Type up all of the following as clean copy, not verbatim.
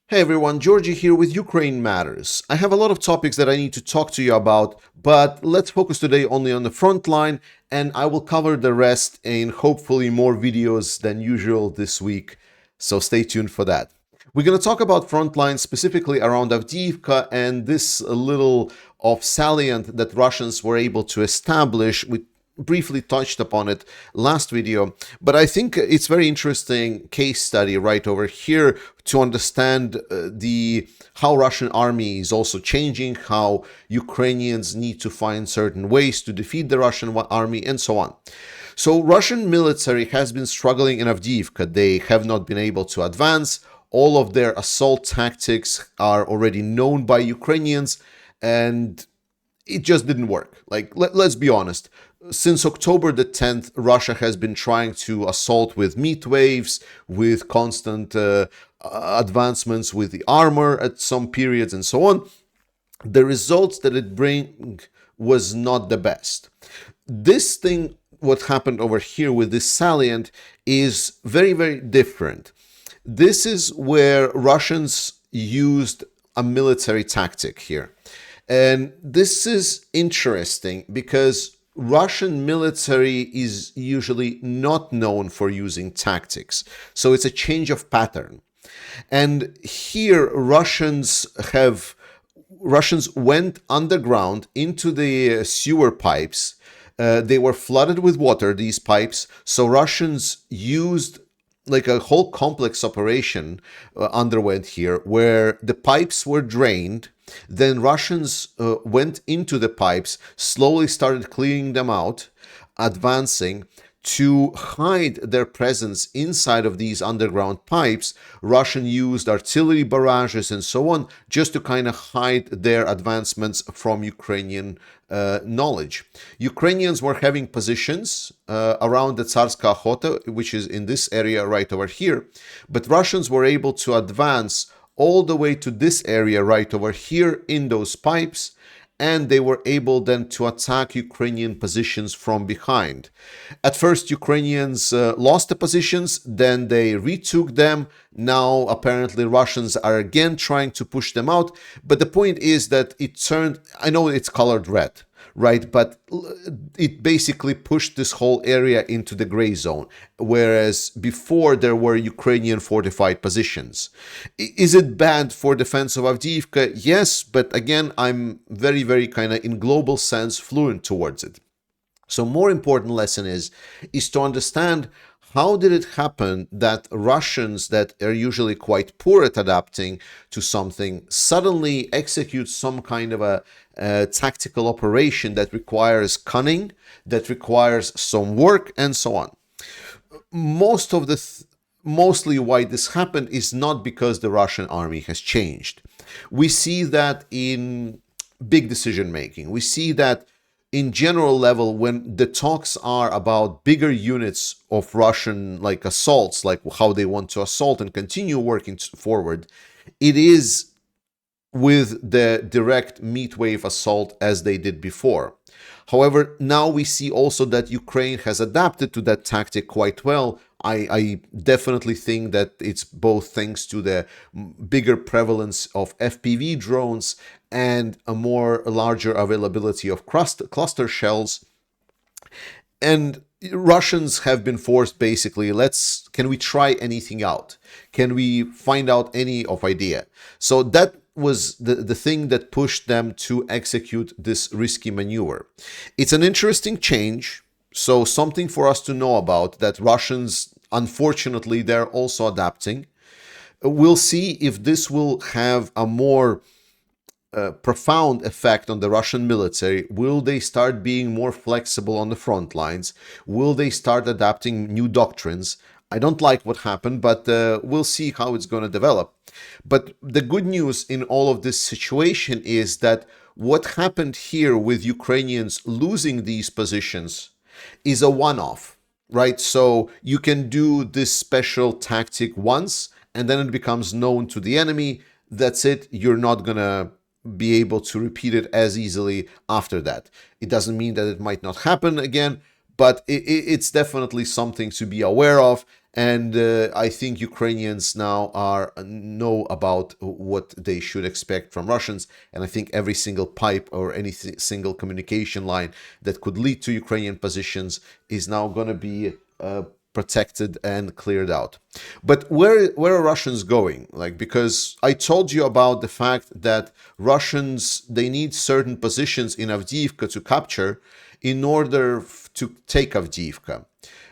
Hey everyone, Georgie here with Ukraine Matters. I have a lot of topics that I need to talk to you about, but let's focus today only on the front line, and I will cover the rest in hopefully more videos than usual this week, so stay tuned for that. We're going to talk about front lines specifically around Avdiivka and this little of salient that Russians were able to establish. We briefly touched upon it last video, but I think it's very interesting case study right over here to understand the how Russian army is also changing, how Ukrainians need to find certain ways to defeat the Russian army, and so on. So Russian military has been struggling in Avdiivka. They have not been able to advance. All of their assault tactics are already known by Ukrainians, and it just didn't work. Like, let's be honest. Since October the 10th, Russia has been trying to assault with meat waves, with constant advancements with the armor at some periods and so on. The results that it bring was not the best. This thing, what happened over here with this salient, is very, very different. This is where Russians used a military tactic here. And this is interesting because Russian military is usually not known for using tactics. So it's a change of pattern. And here Russians went underground into the sewer pipes. They were flooded with water, these pipes. So Russians used like a whole complex operation underwent here where the pipes were drained. Then Russians went into the pipes, slowly started cleaning them out, advancing. To hide their presence inside of these underground pipes, Russian used artillery barrages and so on, just to kind of hide their advancements from Ukrainian knowledge. Ukrainians were having positions around the Tsarska Okhota, which is in this area right over here, but Russians were able to advance all the way to this area right over here in those pipes, and they were able then to attack Ukrainian positions from behind. At first, Ukrainians lost the positions, then they retook them. Now, apparently, Russians are again trying to push them out. But the point is that it turned, I know it's colored red, right? But it basically pushed this whole area into the gray zone, whereas before there were Ukrainian fortified positions. Is it bad for defense of Avdiivka? Yes, but again, I'm very, very kind of in global sense fluent towards it. So more important lesson is to understand how did it happen that Russians that are usually quite poor at adapting to something suddenly execute some kind of a tactical operation that requires cunning, that requires some work, and so on. Mostly why this happened is not because the Russian army has changed. We see that in big decision making. We see that in general level, when the talks are about bigger units of Russian like assaults, like how they want to assault and continue working forward, it is with the direct meat wave assault as they did before. However, now we see also that Ukraine has adapted to that tactic quite well. I definitely think that it's both thanks to the bigger prevalence of FPV drones and a larger availability of cluster shells. And Russians have been forced basically, can we try anything out? Can we find out any of idea? So that was the thing that pushed them to execute this risky maneuver. It's an interesting change. So something for us to know about, that Russians, unfortunately, they're also adapting. We'll see if this will have a more profound effect on the Russian military. Will they start being more flexible on the front lines? Will they start adapting new doctrines? I don't like what happened, but we'll see how it's going to develop. But the good news in all of this situation is that what happened here with Ukrainians losing these positions is a one-off, right? So you can do this special tactic once, and then it becomes known to the enemy. That's it. You're not going to be able to repeat it as easily after that. It doesn't mean that it might not happen again, but it's definitely something to be aware of. And I think Ukrainians now are know about what they should expect from Russians. And I think every single pipe or any single communication line that could lead to Ukrainian positions is now going to be protected and cleared out. But where are Russians going? Like, because I told you about the fact that Russians, they need certain positions in Avdiivka to capture in order to take Avdiivka.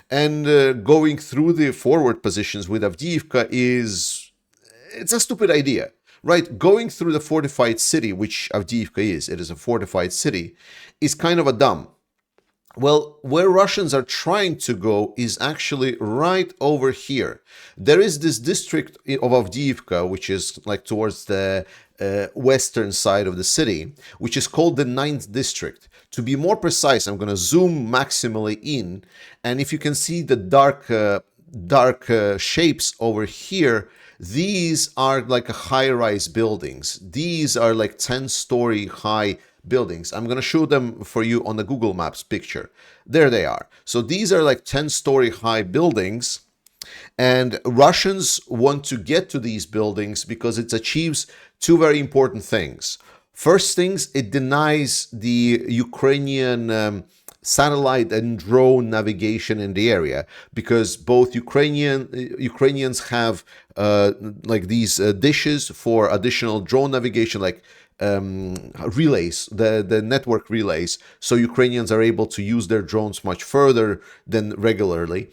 And going through the forward positions with Avdiivka it's a stupid idea, right? Going through the fortified city, which Avdiivka is, it is a fortified city, is kind of a dumb. Well, where Russians are trying to go is actually right over here. There is this district of Avdiivka, which is like towards the western side of the city, which is called the 9th district. To be more precise, I'm going to zoom maximally in, and if you can see the dark shapes over here, these are like high-rise buildings. These are like 10-story high buildings. I'm going to show them for you on the Google Maps picture. There they are. So these are like 10-story high buildings, and Russians want to get to these buildings because it achieves two very important things. First things, it denies the Ukrainian satellite and drone navigation in the area, because both Ukrainians have like these dishes for additional drone navigation, like relays, the network relays, so Ukrainians are able to use their drones much further than regularly.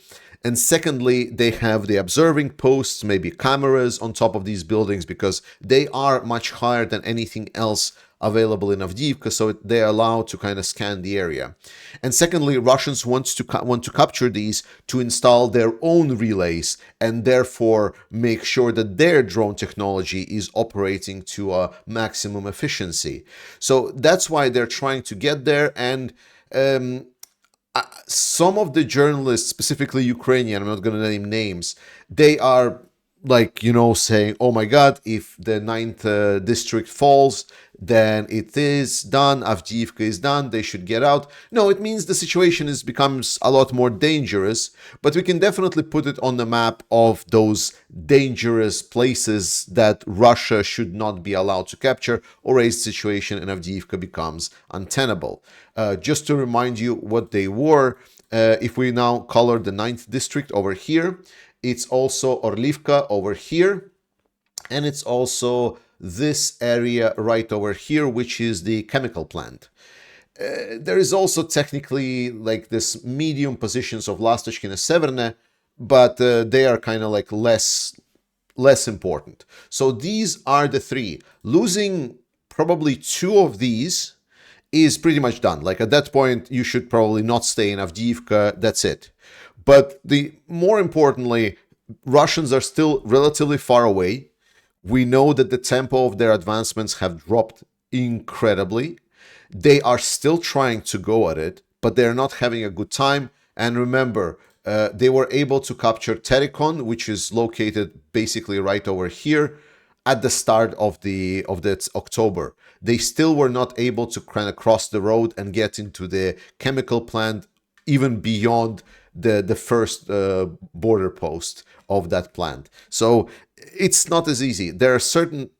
And secondly, they have the observing posts, maybe cameras on top of these buildings, because they are much higher than anything else available in Avdiivka, so they are allowed to kind of scan the area. And secondly, Russians want to capture these to install their own relays and therefore make sure that their drone technology is operating to a maximum efficiency. So that's why they're trying to get there. And some of the journalists, specifically Ukrainian, I'm not going to name names, they are like, saying, oh my God, if the 9th district falls, then it is done, Avdiivka is done, they should get out. No, it means the situation becomes a lot more dangerous, but we can definitely put it on the map of those dangerous places that Russia should not be allowed to capture, or a situation in Avdiivka becomes untenable. Just to remind you what they were, if we now color the 9th district over here, it's also Orlivka over here, and it's also this area right over here, which is the chemical plant. There is also technically like this medium positions of Lastochki and Severne, but they are kind of like less important. So these are the three. Losing probably two of these is pretty much done. Like at that point, you should probably not stay in Avdiivka. That's it. But more importantly, Russians are still relatively far away. We know that the tempo of their advancements have dropped incredibly. They are still trying to go at it, but they're not having a good time. And remember, they were able to capture Terikon, which is located basically right over here at the start of that October. They still were not able to kind of cross the road and get into the chemical plant, even beyond the first border post of that plant. So it's not as easy. There are certain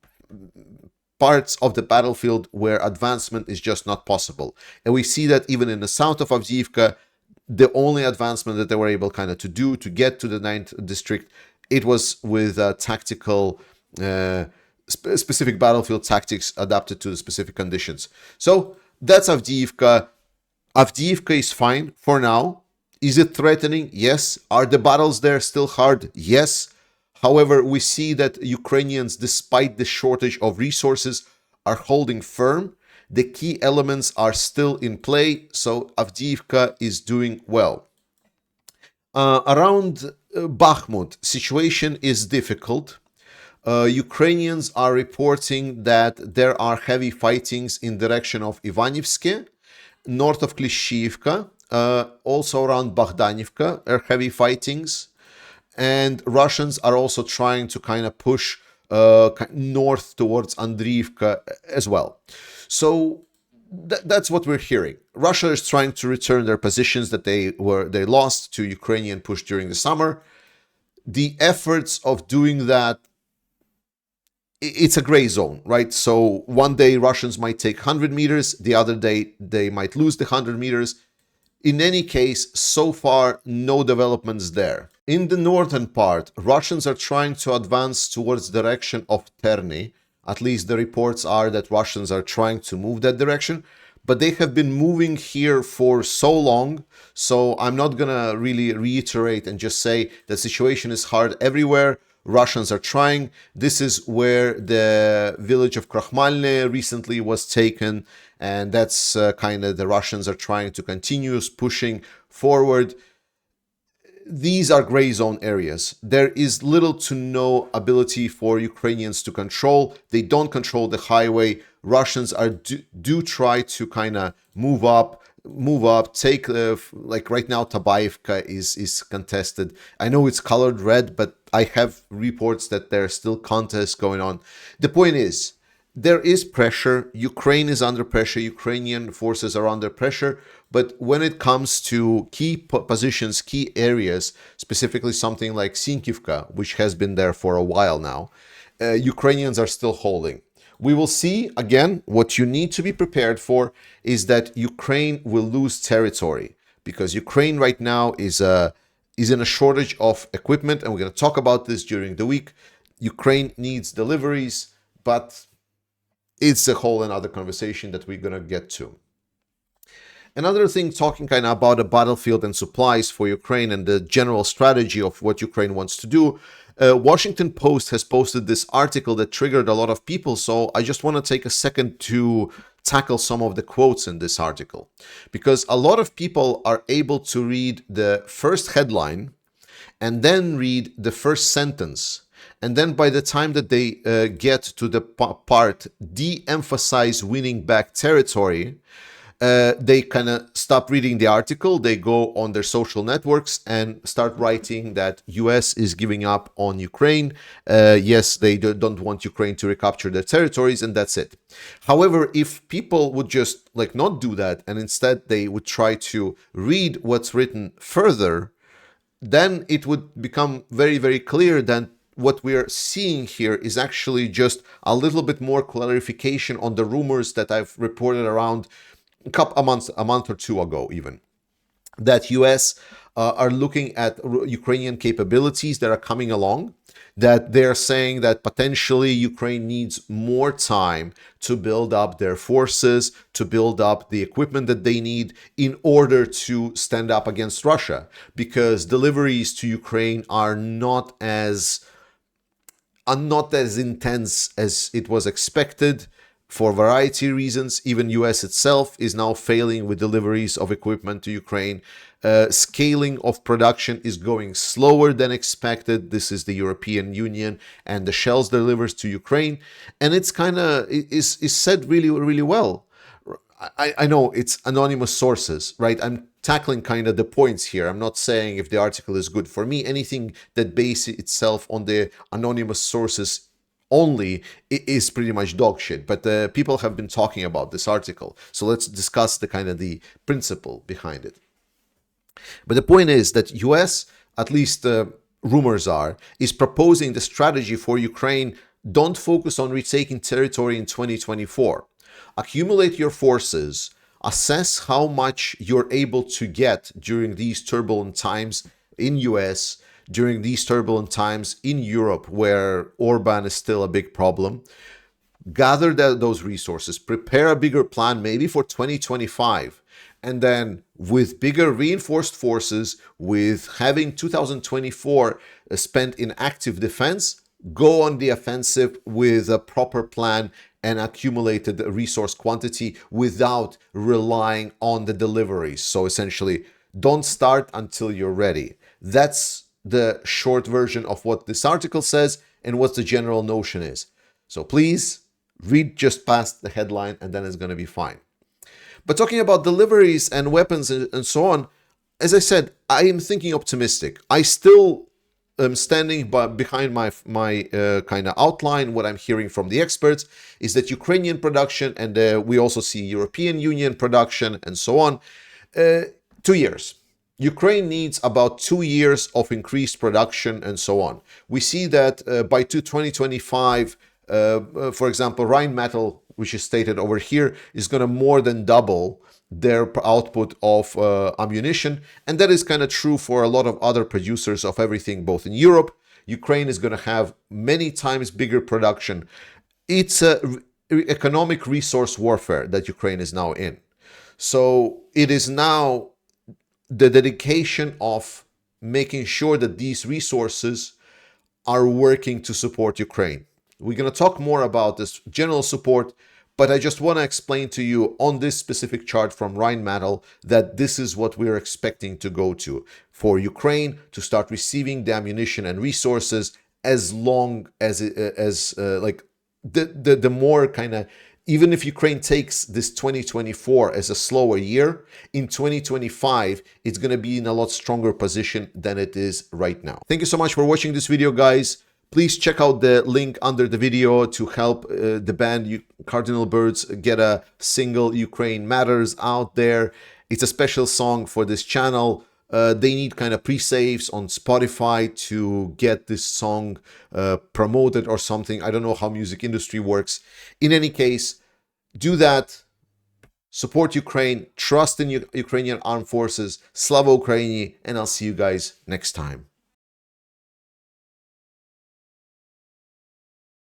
parts of the battlefield where advancement is just not possible. And we see that even in the south of Avdiivka, the only advancement that they were able kind of to do to get to the 9th district, it was with tactical specific battlefield tactics adapted to the specific conditions. So that's Avdiivka. Avdiivka is fine for now. Is it threatening? Yes. Are the battles there still hard? Yes. However, we see that Ukrainians, despite the shortage of resources, are holding firm. The key elements are still in play, so Avdiivka is doing well. Around Bakhmut, situation is difficult. Ukrainians are reporting that there are heavy fightings in direction of Ivanivske, north of Klishchiivka, also around Bogdanivka are heavy fightings, and Russians are also trying to kind of push north towards Andriivka as well. So that's what we're hearing. Russia is trying to return their positions that they lost to Ukrainian push during the summer. the efforts of doing that, it's a gray zone, right? So one day Russians might take 100 meters, the other day they might lose the 100 meters. In any case, so far, no developments there. In the northern part, Russians are trying to advance towards the direction of Terni. At least the reports are that Russians are trying to move that direction. But they have been moving here for so long, so I'm not gonna really reiterate and just say the situation is hard everywhere. Russians are trying. This is where the village of Krakhmalne recently was taken, and that's kind of the Russians are trying to continue pushing forward. These are gray zone areas. There is little to no ability for Ukrainians to control. They don't control the highway. Russians do try to kind of move up, take, like right now Tabaivka is contested. I know it's colored red, but I have reports that there are still contests going on. The point is, there is pressure. Ukraine is under pressure. Ukrainian forces are under pressure. But when it comes to key positions, key areas, specifically something like Sinkivka, which has been there for a while now, Ukrainians are still holding. We will see, again, what you need to be prepared for is that Ukraine will lose territory, because Ukraine right now is in a shortage of equipment, and we're going to talk about this during the week. Ukraine needs deliveries, but it's a whole another conversation that we're going to get to. Another thing, talking kind of about the battlefield and supplies for Ukraine and the general strategy of what Ukraine wants to do. Washington Post has posted this article that triggered a lot of people, so I just want to take a second to tackle some of the quotes in this article, because a lot of people are able to read the first headline and then read the first sentence, and then by the time that they get to the part de-emphasize winning back territory, they kind of stop reading the article. They go on their social networks and start writing that US is giving up on Ukraine. Yes, they don't want Ukraine to recapture their territories, and that's it. However, if people would just like not do that, and instead they would try to read what's written further, then it would become very, very clear that what we are seeing here is actually just a little bit more clarification on the rumors that I've reported around a month or two ago, even, that US are looking at Ukrainian capabilities that are coming along, that they're saying that potentially Ukraine needs more time to build up their forces, to build up the equipment that they need in order to stand up against Russia, because deliveries to Ukraine are not as intense as it was expected. For a variety of reasons, even US itself is now failing with deliveries of equipment to Ukraine. Scaling of production is going slower than expected. This is the European Union and the shells delivers to Ukraine. And it's kind of is said really, really well. I know it's anonymous sources, right? I'm tackling kind of the points here. I'm not saying if the article is good for me. Anything that bases itself on the anonymous sources only is pretty much dog shit, but people have been talking about this article, so let's discuss the kind of the principle behind it. But the point is that US, at least rumors are, is proposing the strategy for Ukraine. Don't focus on retaking territory in 2024. Accumulate your forces, assess how much you're able to get during these turbulent times in US, during these turbulent times in Europe, where Orban is still a big problem. Gather those resources, prepare a bigger plan, maybe for 2025. And then with bigger reinforced forces, with having 2024 spent in active defense, go on the offensive with a proper plan and accumulated resource quantity without relying on the deliveries. So essentially, don't start until you're ready. That's the short version of what this article says and what the general notion is. So please read just past the headline and then it's going to be fine. But talking about deliveries and weapons and so on, as I said, I am thinking optimistic. I still am standing behind my kind of outline. What I'm hearing from the experts is that Ukrainian production, and we also see European Union production and so on, 2 years. Ukraine needs about 2 years of increased production and so on. We see that by 2025, for example, Rheinmetall, which is stated over here, is going to more than double their output of ammunition. And that is kind of true for a lot of other producers of everything, both in Europe. Ukraine is going to have many times bigger production. It's a economic resource warfare that Ukraine is now in. So it is now the dedication of making sure that these resources are working to support Ukraine. We're going to talk more about this general support, but I just want to explain to you on this specific chart from Rheinmetall that this is what we're expecting to go to for Ukraine to start receiving the ammunition and resources as long as the more kind of, even if Ukraine takes this 2024 as a slower year, in 2025, it's going to be in a lot stronger position than it is right now. Thank you so much for watching this video, guys. Please check out the link under the video to help the band Cardinal Birds get a single Ukraine Matters out there. It's a special song for this channel. They need kind of pre-saves on Spotify to get this song promoted or something. I don't know how music industry works. In any case, do that. Support Ukraine. Trust in Ukrainian armed forces. Slava Ukraini. And I'll see you guys next time.